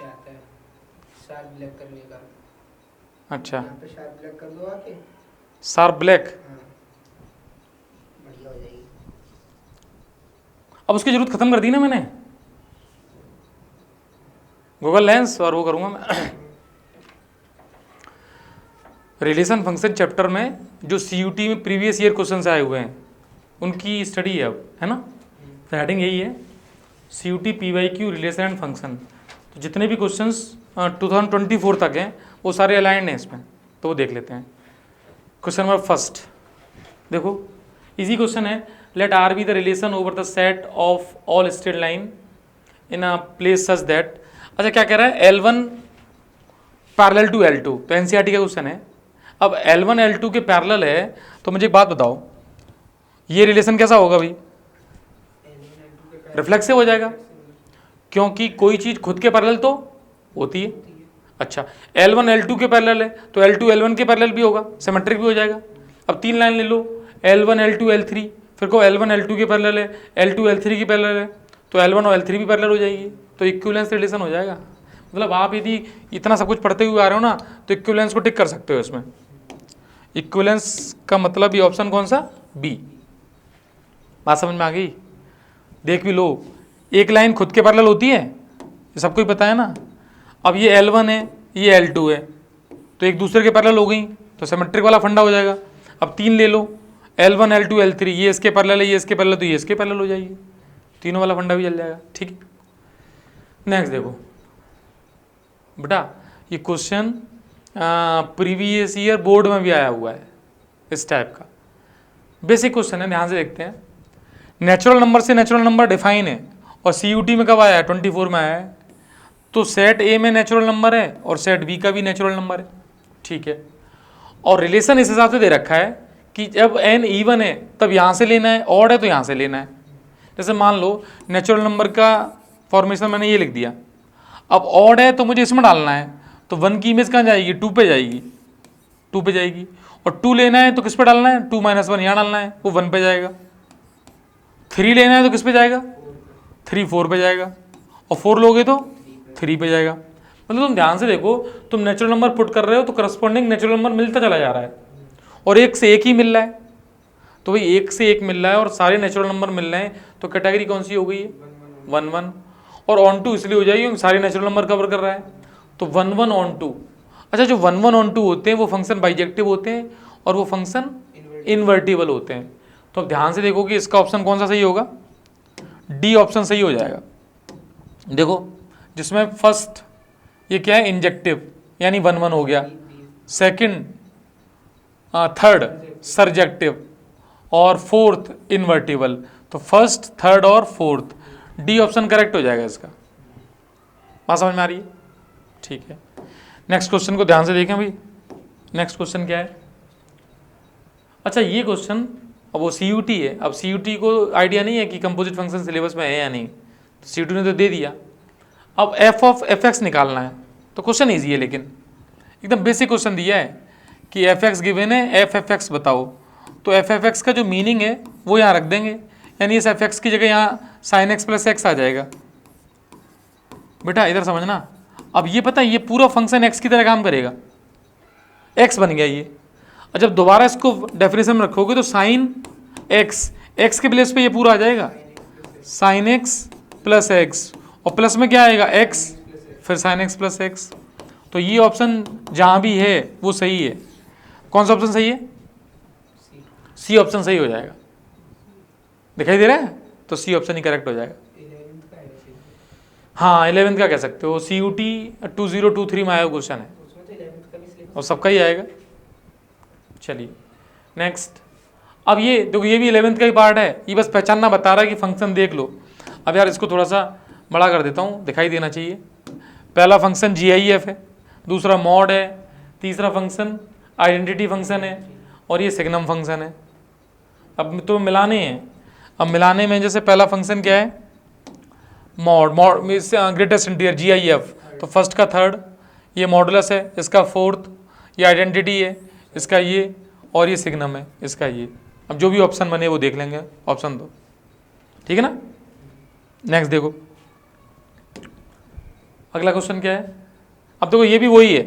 आता है sharp black करने का। अच्छा, यहाँ पे शार्प ब्लैक कर दो आके। Sharp black. हाँ, बढ़िया हो जाएगी। अब उसकी जरूरत खत्म कर दी ना मैंने, गूगल लेंस और वो करूंगा मैं। रिलेशन फंक्शन चैप्टर में जो सीयूटी में प्रीवियस ईयर क्वेश्चंस आए हुए हैं उनकी स्टडी है अब, है ना। तो हेडिंग यही है, CUET PYQ relation and function. तो जितने भी क्वेश्चंस 2024 तक हैं वो सारे अलाइंड हैं इसमें, तो वो देख लेते हैं। क्वेश्चन नंबर फर्स्ट देखो, इजी क्वेश्चन है। Let R be the relation over the set of all straight line in a place such that. अच्छा, क्या कह रहा है, L1 पैरेलल टू L2, तो एनसीईआरटी का क्वेश्चन है। अब L1 L2 के पैरेलल है, तो मुझे एक बात बताओ, ये रिलेशन कैसा होगा भाई, रिफ्लेक्सिव हो जाएगा, क्योंकि कोई चीज खुद के पैरेलल तो होती है। अच्छा, L1 L2 के पैरेलल है तो L2 L1 के पैरेलल भी होगा, सिमेट्रिक भी हो जाएगा। अब तीन लाइन ले लो, L1 L2 L3, फिर को L1 L2 के पैरेलल है, L2 L3 के पैरेलल है, तो L1 और L3 भी पैरेलल हो जाएगी, तो इक्विवेलेंस रिलेशन हो जाएगा। मतलब आप यदि इतना सब कुछ पढ़ते हुए आ रहे हो ना, तो इक्विवेलेंस को टिक कर सकते हो इसमें। इक्विवेलेंस का मतलब ये ऑप्शन कौन सा, बी। बात समझ में आ गई। देख भी लो, एक लाइन खुद के पैरेलल होती है, ये सबको ही पता है ना। अब ये L1 है, ये L2 है, तो एक दूसरे के पैरेलल हो गई, तो सिमेट्रिक वाला फंडा हो जाएगा। अब तीन ले लो, L1 L2 L3, ये इसके पैरेलल है, ये इसके पैरेलल, तो ये इसके पैरेलल हो जाएगी, तीनों वाला फंडा भी चल जाएगा। ठीक है, नेक्स्ट देखो बेटा, ये क्वेश्चन प्रीवियस ईयर बोर्ड में भी आया हुआ है, इस टाइप का बेसिक क्वेश्चन है, ध्यान से देखते हैं। नेचुरल नंबर से नेचुरल नंबर डिफाइन है, और सीयूटी में कब आया है, 24 में आया है। तो सेट ए में नेचुरल नंबर है और सेट बी का भी नेचुरल नंबर है, ठीक है। और रिलेशन इस हिसाब से दे रखा है कि जब n इवन है तब यहाँ से लेना है, ऑड है तो यहाँ से लेना है। जैसे मान लो नेचुरल नंबर का फॉर्मेशन मैंने ये लिख दिया, अब ऑड है तो मुझे इसमें डालना है, तो 1 की इमेज कहाँ जाएगी, 2 पे जाएगी, 2 पे जाएगी। और 2 लेना है तो किस पे डालना है, 2 - 1 यहाँ डालना है, वो 1 पे जाएगा। 3 लेना है तो किस पे जाएगा, 3 4 पे जाएगा, और 4 लोगे तो 3 पे जाएगा। मतलब तुम ध्यान से देखो, तुम नेचुरल नंबर पुट कर रहे हो तो करस्पॉन्डिंग नेचुरल नंबर मिलता चला जा रहा है, और एक से एक ही मिल रहा है। तो भाई एक से एक मिल रहा है और सारे नेचुरल नंबर मिल रहे हैं, तो कैटेगरी कौन सी हो गई है, 1 1। और ऑन टू इसलिए हो जाएगी क्योंकि सारे नेचुरल नंबर कवर कर रहा है, तो 1 1 ऑन टू। अच्छा, जो 1 1 ऑन टू होते हैं वो फंक्शन बाइजेक्टिव होते हैं और वो फंक्शन इनवर्टिबल होते हैं। तो अब ध्यान से देखो कि इसका ऑप्शन कौन सा सही होगा, डी ऑप्शन सही हो जाएगा। देखो, जिसमें फर्स्ट ये क्या है, इंजेक्टिव, यानी 1 1 हो गया, सेकंड थर्ड सरजेक्टिव, और फोर्थ इन्वर्टिबल, तो फर्स्ट थर्ड और फोर्थ, डी ऑप्शन करेक्ट हो जाएगा इसका। बात समझ में आ रही है, ठीक है। नेक्स्ट क्वेश्चन को ध्यान से देखें भाई, नेक्स्ट क्वेश्चन क्या है। अच्छा, ये क्वेश्चन अब वो सीयूटी है, अब सीयूटी को आइडिया नहीं है कि कंपोजिट फंक्शन सिलेबस में है या नहीं, तो सीयूटी ने तो दे दिया। अब एफ ऑफ एफ एक्स निकालना है, तो क्वेश्चन ईजी है, लेकिन एकदम बेसिक क्वेश्चन दिया है कि एफ एक्स गिवन है, एफ एफ एक्स बताओ। तो एफ एफ एक्स का जो मीनिंग है वो यहाँ रख देंगे, यानी इस एफ एक्स की जगह यहाँ साइन एक्स प्लस एक्स आ जाएगा। बेटा इधर समझना, अब ये पता है ये पूरा फंक्शन एक्स की तरह काम करेगा, एक्स बन गया ये। और जब दोबारा इसको डेफिनेशन में रखोगे तो साइन एक्स, एक्स के प्लेस पे ये पूरा आ जाएगा, साइन एक्स प्लस एक्स, और प्लस में क्या आएगा, एक्स, फिर साइन एक्स प्लस एक्स। तो ये ऑप्शन जहाँ भी है वो सही है। कौन सा ऑप्शन सही है, सी ऑप्शन सही हो जाएगा। दिखाई दे रहा है, तो सी ऑप्शन ही करेक्ट हो जाएगा। हाँ, 11th का कह सकते हो, CUT 2023 में आया क्वेश्चन है, और सबका ही आएगा। चलिए नेक्स्ट, अब ये देखो, ये भी 11th का ही पार्ट है, ये बस पहचानना बता रहा है कि फंक्शन देख लो। अब यार इसको थोड़ा सा बड़ा कर देता हूँ, दिखाई देना चाहिए। पहला फंक्शन GIF है, दूसरा मॉड है, तीसरा फंक्शन आइडेंटिटी फंक्शन है, और ये सिग्नम फंक्शन है। अब तो मिलाने हैं, अब मिलाने में जैसे पहला फंक्शन क्या है, mod, mod greatest integer GIF, तो फर्स्ट का थर्ड, ये मॉडुलस है, इसका फोर्थ, ये आइडेंटिटी है इसका ये, और ये सिग्नम है इसका ये। अब जो भी ऑप्शन बने वो देख लेंगे, ऑप्शन दो, ठीक है ना। नेक्स्ट देखो, अगला क्वेश्चन क्या है? अब देखो ये भी वही है,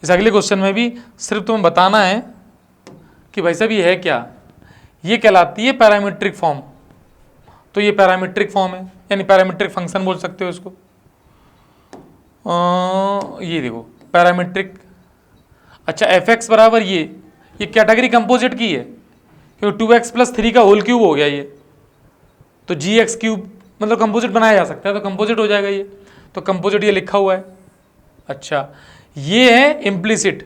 इस अगले क्वेश्चन में भी सिर्फ तुम्हें बताना है कि भाई साहब ये है क्या, ये कहलाती है पैरामीट्रिक फॉर्म। तो ये पैरामीट्रिक फॉर्म है, यानी पैरामीट्रिक फंक्शन बोल सकते हो इसको। ये देखो पैरामीट्रिक, अच्छा एफ एक्स बराबर ये कैटेगरी कंपोजिट की है, क्योंकि 2x प्लस 3 का होल क्यूब हो गया ये, तो जी एक्स क्यूब मतलब कंपोजिट बनाया जा सकता है, तो कंपोजिट हो जाएगा ये, तो कंपोजिट ये लिखा हुआ है। अच्छा ये है इम्प्लिसिट,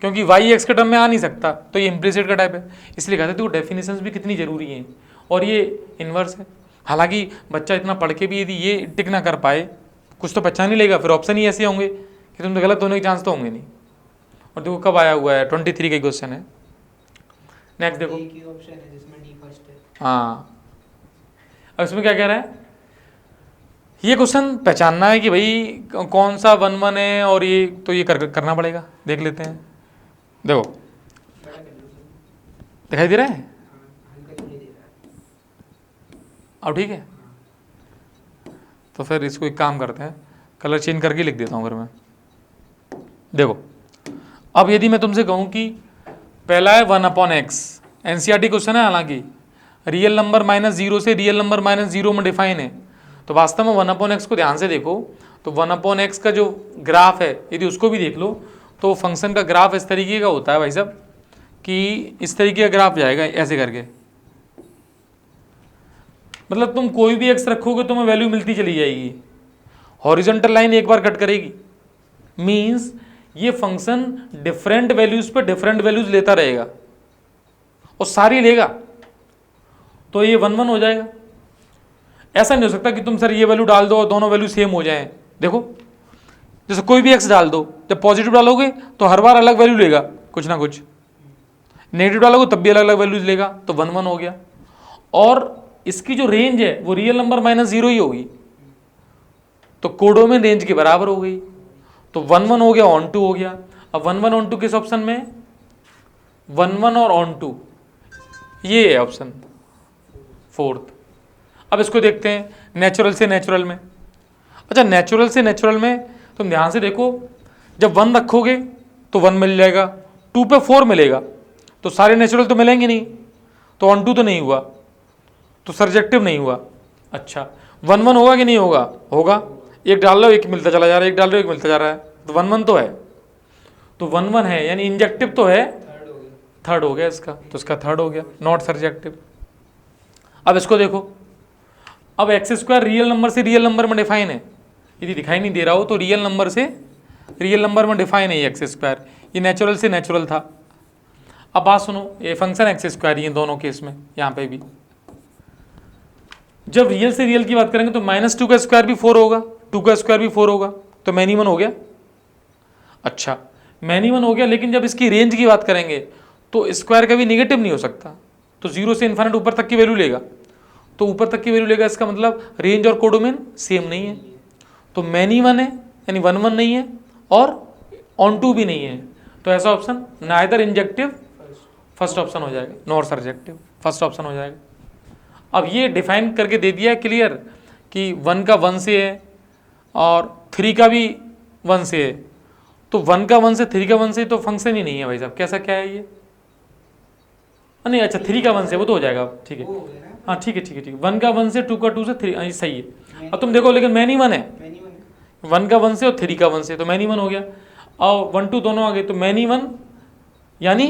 क्योंकि वाई एक्स के टर्म में आ नहीं सकता, तो ये इम्प्लिसिट का टाइप है, इसलिए कहते थे डेफिनेशंस भी कितनी जरूरी हैं। और ये इन्वर्स है, हालांकि बच्चा इतना पढ़ के भी यदि ये टिक ना कर पाए, कुछ तो पहचान ही लेगा, फिर ऑप्शन ही ऐसे होंगे कि तुम तो गलत होने के चांस तो होंगे नहीं। और देखो कब आया हुआ है, 23 का क्वेश्चन है। नेक्स्ट देखो, एक ही ऑप्शन है जिसमें डी फर्स्ट है। हाँ अब इसमें क्या कह रहा है, ये क्वेश्चन पहचानना है कि भाई कौन सा 1 1 है, और ये तो ये करना पड़ेगा, देख लेते हैं। देखो बड़ा कर लो सर। दिखाई दे रहा है, हाँ, हल्का तो नहीं दे रहा है। अब ठीक है, तो फिर इसको एक काम करते हैं, कलर चेंज करके लिख देता हूँ फिर मैं। देखो अब यदि मैं तुमसे कहूँ कि पहला है 1/x, एनसीईआरटी क्वेश्चन है, हालांकि रियल नंबर -0 से रियल नंबर -0 में डिफाइन है, तो वास्तव में 1/x को ध्यान से देखो, तो 1/x का जो ग्राफ है यदि उसको भी देख लो, तो फंक्शन का ग्राफ इस तरीके का होता है भाई साहब, कि इस तरीके का ग्राफ जाएगा ऐसे करके, मतलब तुम कोई भी x रखोगे तुम्हें वैल्यू मिलती चली जाएगी, हॉरिजॉन्टल लाइन एक बार कट करेगी, मींस ये फंक्शन डिफरेंट वैल्यूज पे डिफरेंट वैल्यूज लेता रहेगा और सारी लेगा, तो ये 1 1 हो जाएगा। ऐसा नहीं हो सकता कि तुम सर ये वैल्यू डाल दो और दोनों वैल्यू सेम हो जाएं। देखो जैसे कोई भी x डाल दो, जब पॉजिटिव डालोगे तो हर बार अलग वैल्यू लेगा कुछ ना कुछ, नेगेटिव डालोगे तब भी अलग अलग वैल्यूज लेगा, तो 1 1 हो गया। और इसकी जो रेंज है वो रियल नंबर -0 ही होगी, तो कोडोमेन रेंज के बराबर हो गई, तो 1 1 हो गया, ऑन टू हो गया। अब 1 1 ऑन टू किस ऑप्शन में, 1 1 और ऑन टू, ये है ऑप्शन 4th। अब इसको देखते हैं नेचुरल से नेचुरल में। अच्छा नेचुरल से नेचुरल में तुम ध्यान से देखो, जब 1 रखोगे तो 1 मिल जाएगा, 2 पे 4 मिलेगा, तो सारे नेचुरल तो मिलेंगे नहीं, तो ऑन टू तो नहीं हुआ, तो सर्जेक्टिव नहीं हुआ। अच्छा 1 1 होगा कि नहीं होगा, होगा, एक डाल लो एक मिलता चला जा रहा है, एक डाल लो एक मिलता जा रहा है, तो 1 1 तो है, तो 1 1 है, यानी इंजेक्टिव तो है, थर्ड हो गया इसका, तो इसका थर्ड हो गया, नॉट सर्जेक्टिव। अब इसको देखो, अब x² रियल नंबर से रियल नंबर में डिफाइन है, यदि दिखाई नहीं दे रहा हो तो रियल नंबर से रियल नंबर में डिफाइन है ये x², ये नेचुरल से नेचुरल था। अब बात सुनो, ये फंक्शन x² ये दोनों केस में, यहाँ पे भी जब रियल से रियल की बात करेंगे तो -2 का स्क्वायर भी 4 होगा, 2 का स्क्वायर भी 4 होगा, तो मैनी 1 हो गया। अच्छा मैनी 1 हो गया, लेकिन जब इसकी रेंज की बात करेंगे तो स्क्वायर कभी निगेटिव नहीं हो सकता, तो 0 से इन्फिनिट ऊपर तक की वैल्यू लेगा, तो ऊपर तक की वैल्यू लेगा, इसका मतलब रेंज और कोडोमेन सेम नहीं है, तो मैनी 1 है, यानी 1 1 नहीं है, और ऑन टू भी नहीं है, तो ऐसा option neither injective first option हो जाएगा, नॉर सर्जेक्टिव फर्स्ट ऑप्शन हो जाएगा। अब ये डिफाइन करके दे दिया है क्लियर कि 1 का 1 से है और 3 का भी 1 से है, तो 1 का 1 से 3 का 1 से तो फंक्शन ही नहीं है भाई साहब, कैसा क्या है ये, नहीं अच्छा 3 का 1 से वो तो हो जाएगा, ठीक है, हाँ ठीक है ठीक है ठीक है, 1 का 1 से 2 का 2 से 3 सही है। अब तुम देखो लेकिन मैनी 1 है, 1 का 1 से और 3 का 1 से, तो मैनी 1 हो गया, और 1 2 दोनों आ गए, तो मैनी 1 यानी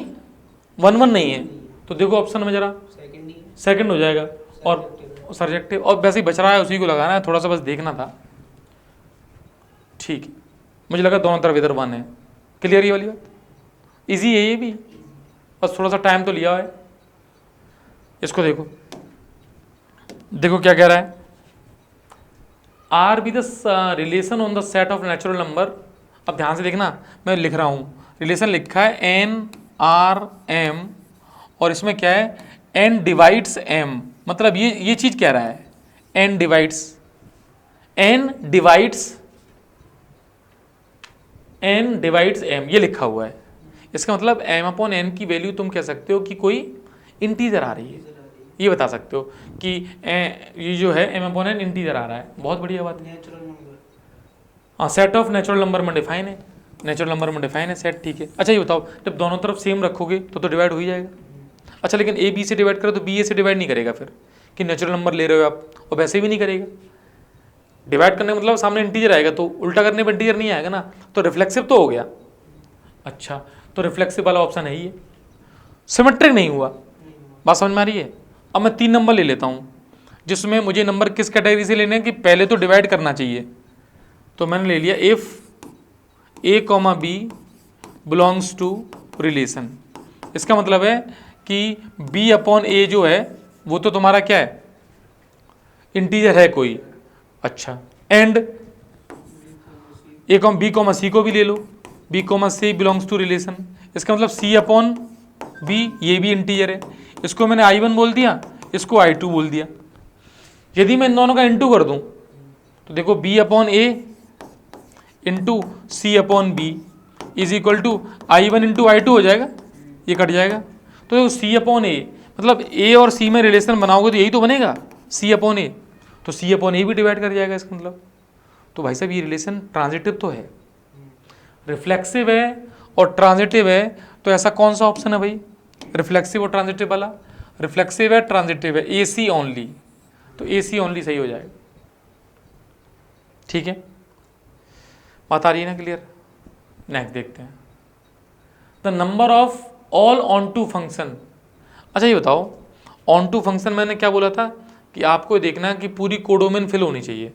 1 1 नहीं है, तो देखो ऑप्शन में जरा सेकंड हो जाएगा, और सर्जेक्टिव, और वैसे ही बच रहा है उसी को लगाना है, थोड़ा सा बस देखना था, ठीक है, मुझे लगा दोनों तरफ इधर 1 है, क्लियर ये वाली बात, इजी है ये भी, बस थोड़ा सा टाइम तो लिया है। इसको देखो, देखो क्या कह रहा है, are be the relation on the set of natural number. अब ध्यान से देखना, मैं लिख रहा हूँ, रिलेशन लिखा है NRM, और इसमें क्या है n डिवाइड्स m, मतलब ये चीज कह रहा है n डिवाइड्स m, ये लिखा हुआ है, इसका मतलब m/n की वैल्यू तुम कह सकते हो कि कोई इंटीजर आ रही है, ये बता सकते हो कि ये जो है m/n इंटीजर आ रहा है, बहुत बढ़िया बात है। हाँ, सेट ऑफ नेचुरल नंबर में डिफाइन है, नेचुरल नंबर में डिफाइन है सेट, ठीक है। अच्छा ये बताओ, जब दोनों तरफ सेम रखोगे तो डिवाइड हो ही जाएगा। अच्छा लेकिन ए बी से डिवाइड करो तो बी ए से डिवाइड नहीं करेगा फिर, कि नेचुरल नंबर ले रहे हो आप, और वैसे भी नहीं करेगा। डिवाइड करने का मतलब सामने इंटीजर आएगा, तो उल्टा करने पर इंटीजर नहीं आएगा ना, तो रिफ्लेक्सिव तो हो गया। अच्छा, तो रिफ्लेक्सिव वाला ऑप्शन है ही है। सिमेट्रिक नहीं हुआ, बात समझ में आ रही है। अब मैं 3 नंबर ले लेता हूँ, जिसमें मुझे नंबर किस कैटेगरी से लेने हैं कि पहले तो डिवाइड करना चाहिए। तो मैंने ले लिया if a, b belongs to relation. इसका मतलब है कि b अपॉन a जो है वो तो तुम्हारा क्या है, इंटीजर है कोई। अच्छा, एंड a, b, c को भी ले लो, b, c belongs to relation. इसका मतलब c अपॉन b ये भी इंटीजर है। इसको मैंने I1 बोल दिया, इसको I2 बोल दिया। यदि मैं इन दोनों का इंटू कर दूं तो देखो b upon a into C upon B is equal to I1 into I2 हो जाएगा, ये कट जाएगा। तो सी अपॉन ए, मतलब ए और सी में रिलेशन बनाओगे तो यही तो बनेगा, सी अपॉन ए। तो सी अपॉन ए भी डिवाइड कर जाएगा इसका मतलब। तो भाई साहब ये रिलेशन ट्रांजिटिव तो है, रिफ्लेक्सिव है और ट्रांजिटिव है। तो ऐसा कौन सा ऑप्शन है भाई, रिफ्लेक्सिव और ट्रांजिटिव वाला? रिफ्लेक्सिव है, ट्रांजिटिव है, ए सी ओनली। तो ए सी ओनली सही हो जाएगा, ठीक है। बात आ रही है ना क्लियर? नेक्स्ट देखते हैं, the number of all onto function. अच्छा ये बताओ, ऑन टू फंक्शन मैंने क्या बोला था कि आपको देखना है कि पूरी कोडोमेन फिल होनी चाहिए।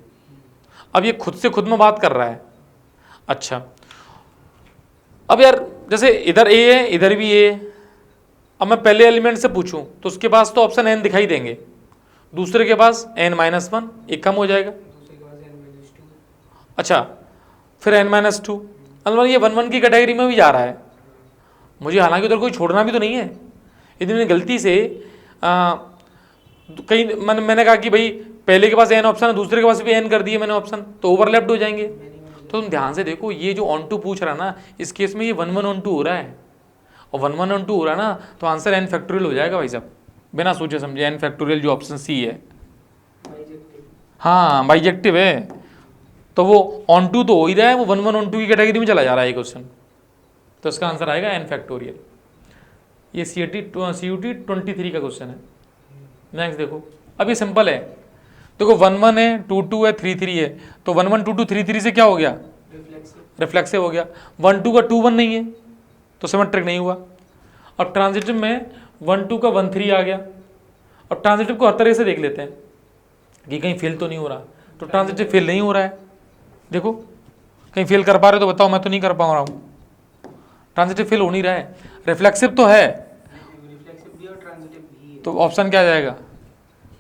अब ये खुद से खुद में बात कर रहा है। अच्छा, अब यार जैसे इधर ए है, इधर भी ए है। अब मैं पहले एलिमेंट से पूछूं तो उसके पास तो ऑप्शन एन दिखाई देंगे, दूसरे के पास n-1, एक कम हो जाएगा। अच्छा, फिर n-2, मतलब ये 1 1 की कैटेगरी में भी जा रहा है मुझे, हालांकि उधर कोई छोड़ना भी तो नहीं है। यदि मैंने गलती से कहीं मैंने कहा कि भाई पहले के पास n ऑप्शन है, दूसरे के पास भी n कर दिए मैंने ऑप्शन, तो ओवरलैप्ड हो जाएंगे। तो तुम ध्यान से देखो, ये जो ऑन टू पूछ रहा है ना, इस केस में ये 1 1 ऑन टू हो रहा है, और 1 1 ऑन टू हो रहा है ना, तो आंसर n फैक्टोरियल हो जाएगा भाई साहब, बिना सोचे समझे। n फैक्टोरियल जो ऑप्शन सी है, हाँ बाइजेक्टिव है, तो वो ऑन टू तो हो ही रहा है, वो 1 1 ऑन टू की कैटेगरी में चला जा रहा है क्वेश्चन। तो इसका आंसर आएगा n फैक्टोरियल। ये CUT 23 का क्वेश्चन है। नेक्स्ट देखो, अब ये सिंपल है, देखो 1 1 है, 2 2 है, 3 3 है, तो 1 1 2 2 3 3 से क्या हो गया, रिफ्लेक्सिव हो गया। 1 2 का 2 1 नहीं है तो सिमेट्रिक नहीं हुआ। और ट्रांजिटिव में 1 2 का 1 3 आ गया। और ट्रांजिटिव को हर तरह से देख लेते हैं कि कहीं फेल तो नहीं हो रहा, तो ट्रांजिटिव फेल नहीं हो रहा है। देखो कहीं फेल कर पा रहे हो तो बताओ, मैं तो नहीं कर पा रहा हूँ, ट्रांजिटिव फेल हो नहीं रहा है। रिफ्लेक्सिव तो है, तो ऑप्शन क्या आ जाएगा,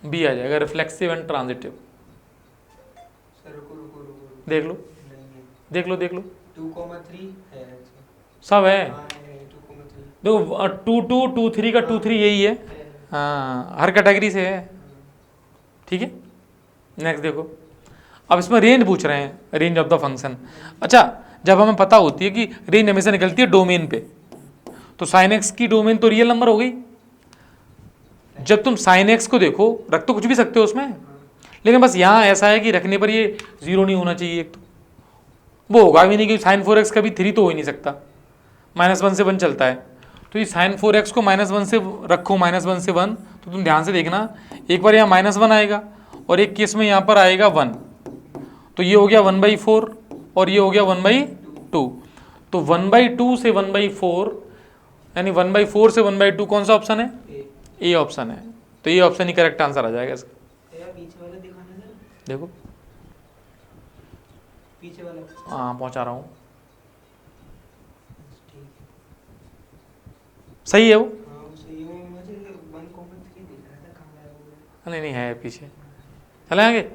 बी आ जाएगा, रिफ्लेक्सिव एंड ट्रांजिटिव। देख लो देख लो देख लो, 2,3 है, सब है। 2,3 देखो 2 2 2 3 का 2 3 यही है, हाँ हर कैटेगरी से है, ठीक है। नेक्स्ट देखो, अब इसमें रेंज पूछ रहे हैं, रेंज ऑफ द फंक्शन। अच्छा, जब हमें पता होती है कि रेंज हमेशा निकलती है डोमेन पे, तो साइन एक्स की डोमेन तो रियल नंबर हो गई। जब तुम साइन एक्स को देखो, रख तो कुछ भी सकते हो उसमें, लेकिन बस यहाँ ऐसा है कि रखने पर ये 0 नहीं होना चाहिए, एक तो वो होगा भी नहीं, क्योंकि साइन 4x कभी 3 तो हो ही नहीं सकता, -1 से 1 चलता है। तो ये साइन 4x को -1 से रखो, -1 से 1, तो तुम ध्यान से देखना, एक बार यहाँ -1 आएगा और एक केस में यहाँ पर आएगा 1, तो ये हो गया 1/4 और ये हो गया 1/2। तो 1/2 से 1/4 यानी 1/4 से 1/2 कौन सा ऑप्शन है, ए ऑप्शन है। तो ये ऑप्शन ही करेक्ट आंसर आ जाएगा इसका। पीछे वाला दिखाना जरा, देखो पीछे वाला, हाँ पहुंचा रहा हूँ, ठीक, सही है वो, हाँ सही है। मुझे 1,3 दिख रहा था, कहाँ गायब हो गया? नहीं नहीं है पीछे। चले आगे।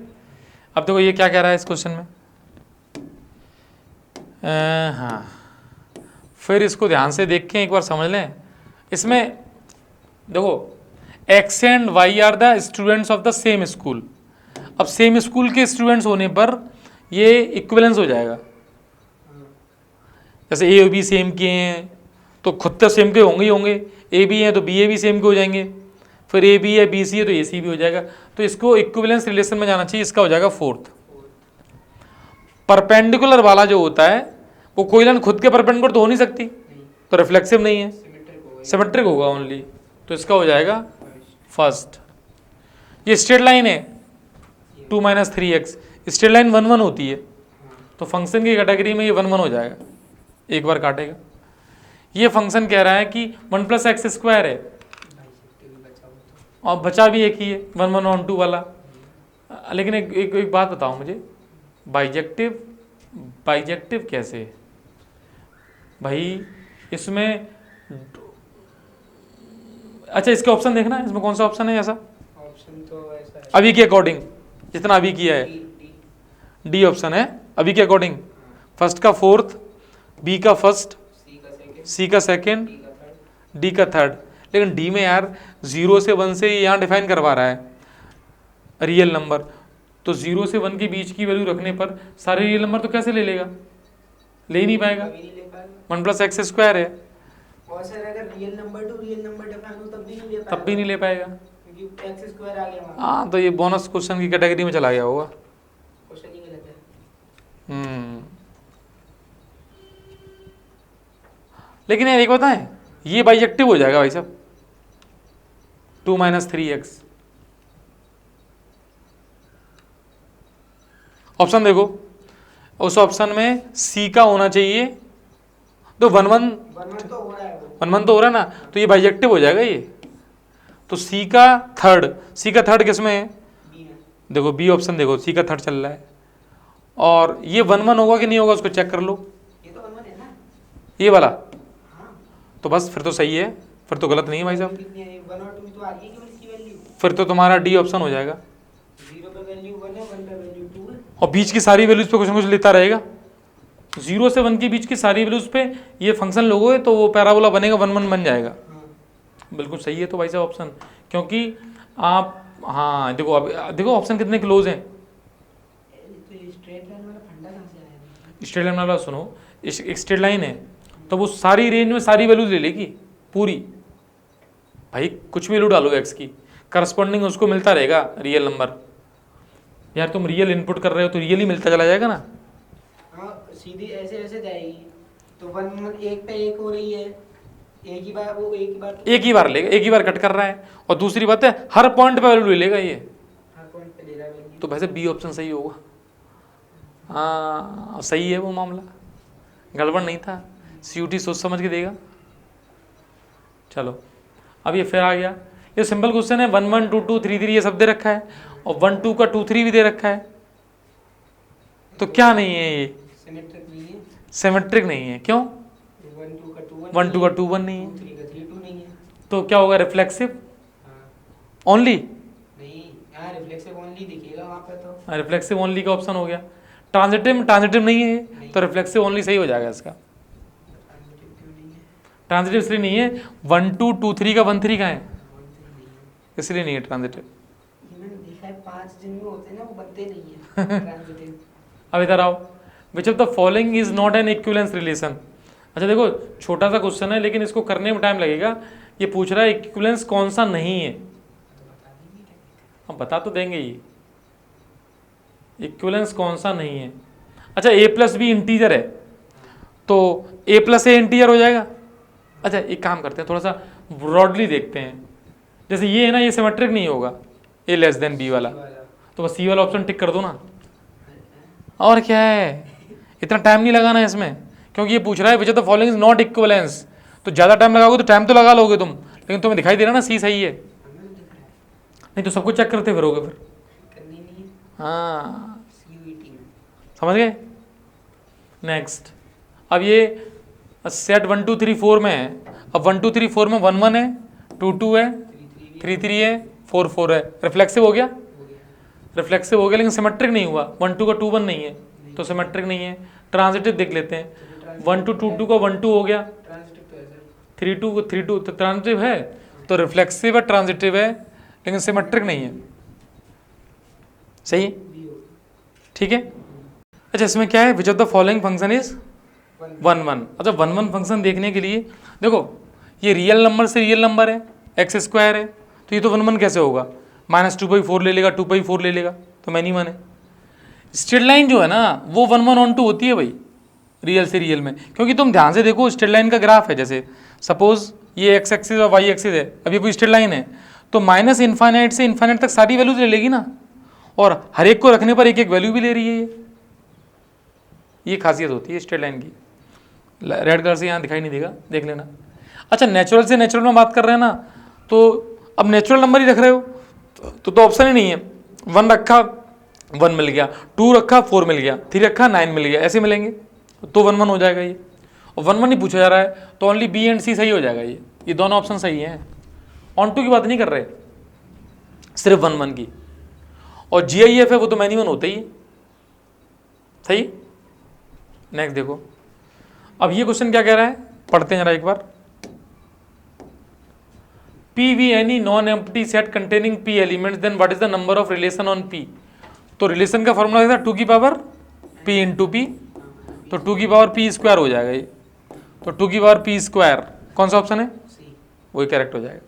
अब देखो ये क्या कह रहा है इस क्वेश्चन में, हाँ फिर इसको ध्यान से देख के एक बार समझ लें। इसमें देखो x and y are the students of the same school. अब सेम स्कूल के स्टूडेंट्स होने पर ये इक्विवेलेंस हो जाएगा। जैसे ए बी सेम के हैं तो खुद तो सेम के होंगे ही होंगे, ए बी हैं तो बी ए भी सेम के हो जाएंगे, फिर ए बी है बी सी है तो ए सी भी हो जाएगा। तो इसको इक्विवेलेंस रिलेशन में जाना चाहिए, इसका हो जाएगा 4th। परपेंडिकुलर वाला जो होता है वो कोई लाइन खुद के परपेंडिकुलर तो हो नहीं सकती, तो रिफ्लेक्सिव नहीं है, सिमेट्रिक होगा ओनली, तो इसका हो जाएगा फर्स्ट। ये स्ट्रेट लाइन है 2 - 3x, स्ट्रेट लाइन 1 1 होती है, तो फंक्शन की कैटेगरी में ये 1 1 हो जाएगा, एक बार काटेगा। ये फंक्शन कह रहा है कि 1 + x² है और बचा भी एक ही है 1 1 on 2 वाला। लेकिन एक बात बताओ मुझे, बाइजेक्टिव कैसे भाई इसमें? अच्छा इसके ऑप्शन देखना, इसमें कौन सा ऑप्शन है ऐसा? ऑप्शन तो ऐसा है अभी के अकॉर्डिंग, जितना अभी किया है, डी ऑप्शन है अभी के अकॉर्डिंग। फर्स्ट का फोर्थ, बी का फर्स्ट, सी का सेकेंड, डी का थर्ड। लेकिन डी में यार 0 से 1 से यहाँ डिफाइन करवा रहा है रियल नंबर, तो 0 से 1 के बीच की वैल्यू रखने पर सारे रियल नंबर तो कैसे ले लेगा? ले ही नहीं पाएगा, 1 + x² है, और सर अगर real number two real number define हो तब भी नहीं ले पाएगा, तब भी नहीं ले पाएगा। क्योंकि x² आ गया वहाँ। हाँ तो ये बोनस क्वेश्चन की कैटेगरी में चला गया होगा। क्वेश्चन ही गलत है। लेकिन यार एक बताएं, ये बाइजेक्टिव हो जाएगा भाई साहब, 2 - 3x। ऑप्शन देखो, उस ऑप्शन में सी का होना चाहिए, तो 1 1 तो हो रहा है वो। 1 1 तो हो रहा है ना, तो ये बाइजेक्टिव हो जाएगा ये। तो सी का थर्ड किस में है? बी में। देखो बी ऑप्शन देखो, सी का थर्ड चल रहा है, और ये 1 1 होगा कि नहीं होगा उसको चेक कर लो। ये तो 1 1 है ना, ये वाला, हाँ। तो बस फिर तो सही है, फिर तो गलत नहीं है भाई साहब, कितनी है? 1 और 2 तो आ रही है केवल इसकी वैल्यू। फिर तो तुम्हारा डी ऑप्शन हो जाएगा। 0 पे वैल्यू 1 है, 1 पे वैल्यू 2 है। और बीच की सारी वैल्यूज पे कुछ ना कुछ लेता रहेगा, 0 से 1 के बीच की सारी वैल्यूज पे ये फंक्शन लोगोगे तो वो पैराबोला बनेगा, 1 1 बन जाएगा। बिल्कुल सही है तो भाई साहब ऑप्शन, क्योंकि आप हाँ देखो, अब देखो ऑप्शन कितने क्लोज हैं। तो ये स्ट्रेट लाइन वाला फंडा कहाँ से आया? स्ट्रेट लाइन वाला सुनो, एक स्ट्रेट लाइन है तो वो सारी रेंज में सारी वैल्यूज ले लेगी पूरी, भाई कुछ भी वैल्यू डालो एक्स की, करस्पॉन्डिंग उसको मिलता रहेगा रियल नंबर। यार तुम रियल इनपुट कर रहे हो तो रियल ही मिलता चला जाएगा ना। हाँ, सीधी ऐसे ऐसे जाएगी, तो 1 1 पे 1 हो रही है, एक ही बार वो एक ही बार तो एक ही बार लेगा, एक ही बार कट कर रहा है, और दूसरी बात है हर पॉइंट पे वैल्यू ले लेगा ये, हर पॉइंट पे ले रहा है वैल्यू। तो वैसे बी ऑप्शन सही होगा। हाँ सही है वो मामला, गड़बड़ नहीं था, CUT सोच समझ के देगा। चलो अब ये फिर आ गया, ये सिंपल क्वेश्चन है, 1 1 2 2 3 3 ये सब दे रखा है, और 1 2 का 2 3 भी दे रखा है, तो क्या नहीं है ये? सिमेट्रिक नहीं है, सिमेट्रिक नहीं है। क्यों? 1 2 का 2 1 2 का 2 1 नहीं है, 2 3 का 3 2 नहीं है। तो क्या होगा? रिफ्लेक्सिव हाँ ओनली, नहीं, यहाँ रिफ्लेक्सिव ओनली दिखेगा वहाँ पे तो। रिफ्लेक्सिव ओनली का ऑप्शन हो गया। ट्रांजिटिव नहीं है, तो रिफ्लेक्सिव ओनली सही हो जाएगा इसका। ट्रांजिटिव क्यों नहीं है? ट्रांजिटिव इसलिए नहीं है, 1 2 2 3 का 1 3 का है, 1 3 नहीं है। इसलिए नहीं है ट्रांजिटिव। ये मैंने देखा है 5 जिनमें होते हैं ना वो बनते नहीं है ट्रांजिटिव। अब इधर आओ, which of the following is not an equivalence relation. अच्छा देखो छोटा सा क्वेश्चन है लेकिन इसको करने में टाइम लगेगा। ये पूछ रहा है इक्विवेलेंस कौन सा नहीं है, हम बता तो देंगे ही, इक्विवेलेंस कौन सा नहीं है। अच्छा a + b इंटीजर है, तो a + a इंटीजर हो जाएगा। अच्छा एक काम करते हैं, थोड़ा सा ब्रॉडली देखते हैं, जैसे ये है ना, ये सिमेट्रिक नहीं होगा a < b वाला, तो बस c वाला ऑप्शन टिक कर दो ना, और क्या है, इतना टाइम नहीं लगाना है इसमें, क्योंकि ये पूछ रहा है which of the following is not equivalence, तो ज़्यादा टाइम लगाओगे तो टाइम तो लगा लोगे तुम, लेकिन तुम्हें दिखाई दे रहा ना सी सही है, नहीं तो सब कुछ चेक करते फिरोगे फिर। करनी नहीं है हाँ CUET में। समझ गए। नेक्स्ट, अब ये सेट 1 2 3 4 में है, अब 1 2 3 4 में 1 1 है, 2 2 है, 3 3 है, 4 4 है, रिफ्लेक्सिव हो गया, रिफ्लेक्सिव हो गया, लेकिन सिमेट्रिक नहीं हुआ। 1 2 का 2 1 नहीं है, तो सिमेट्रिक नहीं है। ट्रांजिटिव देख लेते हैं, 1 2 2 2 का 1 2 हो गया, ट्रांजिटिव तो है सर। 3 2 3 2 तो ट्रांजिटिव है, तो रिफ्लेक्सिव है, ट्रांजिटिव है, लेकिन सिमेट्रिक नहीं है। सही, ठीक है। अच्छा इसमें क्या है, which of the following function is 1 1। अच्छा 1 1 फंक्शन देखने के लिए देखो, ये रियल नंबर से रियल नंबर है, x² है, तो ये तो 1 1 कैसे होगा, -2/4 ले लेगा, 2/4 ले लेगा, तो मैनी 1 है। स्ट्रेट लाइन जो है ना वो 1 1 ऑन 2 होती है भाई रियल से रियल में, क्योंकि तुम ध्यान से देखो स्ट्रेट लाइन का ग्राफ है, जैसे सपोज ये एक्स एक्सिस और वाई एक्सिस है, अब ये कोई स्ट्रेट लाइन है तो माइनस इन्फाइनाइट से इन्फाइनाइट तक सारी वैल्यूज ले लेगी ना, और हर एक को रखने पर एक एक वैल्यू भी ले रही है ये खासियत होती है स्ट्रेट लाइन की। रेड कलर से यहाँ दिखाई नहीं देगा, देख लेना। अच्छा नेचुरल से नेचुरल में बात कर रहे हैं ना, तो अब नेचुरल नंबर ही रख रहे हो तो ऑप्शन ही नहीं है। 1 रखा 1 मिल गया, 2 रखा 4 मिल गया, 3 रखा 9 मिल गया, ऐसे मिलेंगे तो 1 1 हो जाएगा ये। और 1 1 ही पूछा जा रहा है तो ओनली बी एंड सी सही हो जाएगा, ये दोनों ऑप्शन सही हैं। ऑन टू की बात नहीं कर रहे, सिर्फ 1 1 की। और GIF है वो तो मैन्युअल होता ही है, सही। नेक्स्ट देखो, अब ये क्वेश्चन क्या कह रहा है, पढ़ते हैं जरा एक बार। P V any non-empty set containing P elements, then what is the number of relation on P? तो रिलेशन का फॉर्मूला था 2 की पावर P इंटू P, तो 2 की पावर P स्क्वायर हो जाएगा ये, तो 2 की पावर P स्क्वायर कौन सा ऑप्शन है, वही करेक्ट हो जाएगा।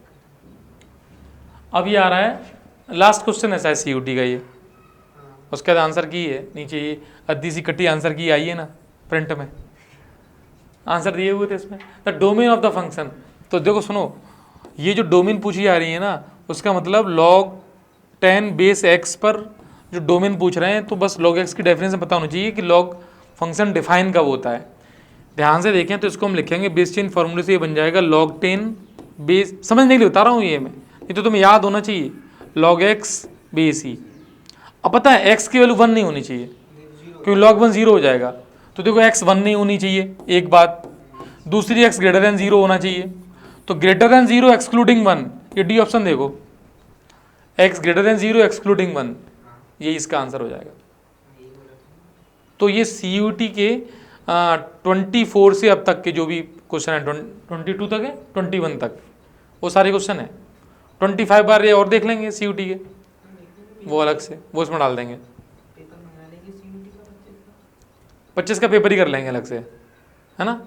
अब ये आ रहा है लास्ट क्वेश्चन है शायद CUT का ये, उसके बाद आंसर की है नीचे, ये अद्धी सी कट्टी आंसर की आई है ना प्रिंट में, आंसर दिए हुए थे इसमें। The domain of the function, तो देखो सुनो, ये जो डोमेन पूछी जा रही है ना उसका मतलब log 10 बेस x पर जो डोमेन पूछ रहे हैं, तो बस log x की डेफिनेशन पता होनी चाहिए कि log फंक्शन डिफाइन कब होता है। ध्यान से देखें तो इसको हम लिखेंगे बेस चेन फॉर्मूले से, ये बन जाएगा log 10 बेस, समझने के लिए बता रहा हूँ ये मैं, ये तो तुम्हें याद होना चाहिए, log x बेस ई। अब पता है x की वैल्यू 1 नहीं होनी चाहिए क्योंकि log 1 0 हो जाएगा, तो देखो x 1 नहीं होनी चाहिए एक बात, दूसरी x ग्रेटर देन 0 होना चाहिए, तो ग्रेटर देन 0 एक्सक्लूडिंग 1, ये डी ऑप्शन देखो, x ग्रेटर देन 0 एक्सक्लूडिंग 1, ये इसका आंसर हो जाएगा। तो ये CUT के 24 से अब तक के जो भी क्वेश्चन है, 22 तक है 21 तक, वो सारे क्वेश्चन है। 25 बार ये और देख लेंगे CUT के, वो अलग से वो इसमें डाल देंगे, 25 का पेपर ही कर लेंगे अलग से, है ना।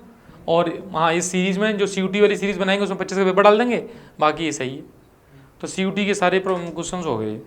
और हाँ इस सीरीज में जो CUT वाली सीरीज बनाएंगे उसमें 25 का पेपर डाल देंगे, बाकी ये सही है। तो CUT के सारे क्वेश्चंस हो गए।